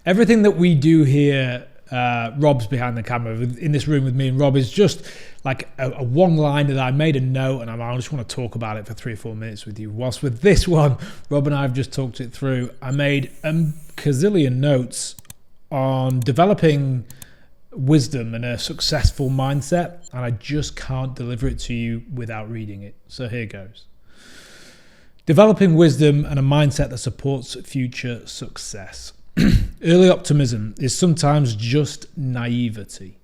Everything that we do here, Rob's behind the camera in this room with me and Rob, is just like a one-liner that I made a note, and I just want to talk about it for 3 or 4 minutes with you. Whilst with this one, Rob and I have just talked it through. I made a gazillion notes on developing wisdom and a successful mindset, and I just can't deliver it to you without reading it. So here goes. Developing wisdom and a mindset that supports future success. Early optimism is sometimes just naivety.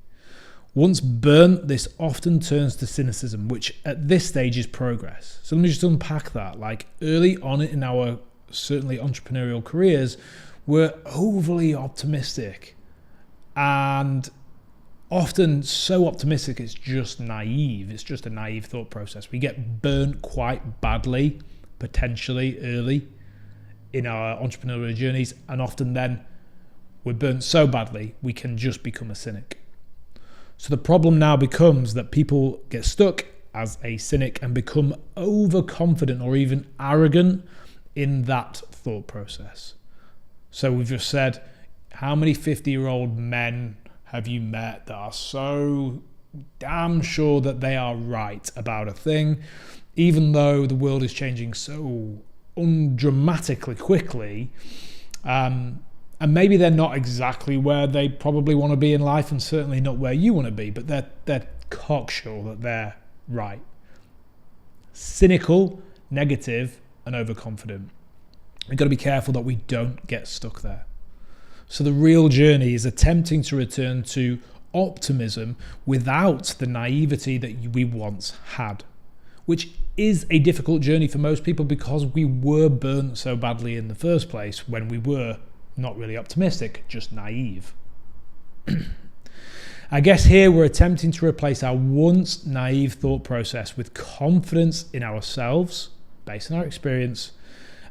Once burnt, this often turns to cynicism, which at this stage is progress. So let me just unpack that. Like early on in our certainly entrepreneurial careers, we're overly optimistic, and often so optimistic it's just naive. It's just a naive thought process. We get burnt quite badly, potentially early in our entrepreneurial journeys, and often then we're burnt so badly we can just become a cynic. So the problem now becomes that people get stuck as a cynic and become overconfident or even arrogant in that thought process. So we've just said, how many 50-year-old men have you met that are so damn sure that they are right about a thing, even though the world is changing so undramatically quickly, and maybe they're not exactly where they probably want to be in life, and certainly not where you want to be, but they're cocksure that they're right. Cynical, negative, and overconfident. We've got to be careful that we don't get stuck there. So the real journey is attempting to return to optimism without the naivety that we once had, which is a difficult journey for most people because we were burnt so badly in the first place when we were not really optimistic, just naive. I guess here we're attempting to replace our once naive thought process with confidence in ourselves, based on our experience,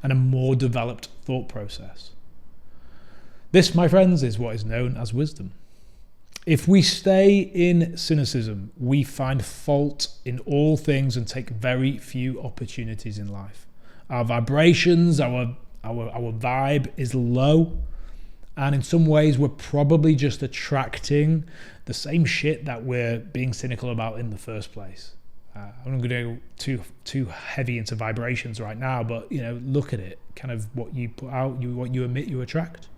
and a more developed thought process. This, my friends, is what is known as wisdom. If we stay in cynicism, we find fault in all things and take very few opportunities in life. Our vibrations, our vibe is low, and in some ways we're probably just attracting the same shit that we're being cynical about in the first place. I'm not going to go too heavy into vibrations right now, but look at it. Kind of what you put out, what you emit, you attract.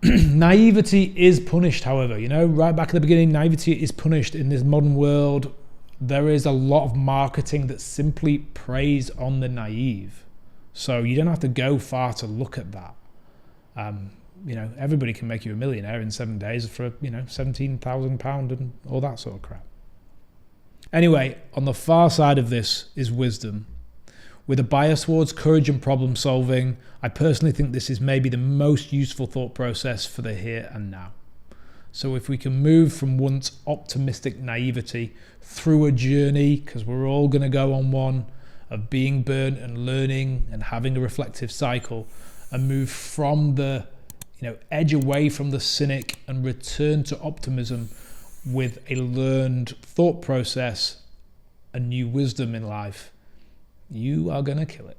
Naivety is punished, however. Right back at the beginning, naivety is punished in this modern world. There is a lot of marketing that simply preys on the naive. So you don't have to go far to look at that. Everybody can make you a millionaire in 7 days for £17,000 and all that sort of crap. Anyway, on the far side of this is wisdom. With a bias towards courage and problem solving, I personally think this is maybe the most useful thought process for the here and now. So if we can move from once optimistic naivety through a journey, because we're all going to go on one, of being burnt and learning and having a reflective cycle, and move from the edge away from the cynic and return to optimism with a learned thought process, a new wisdom in life, you are going to kill it.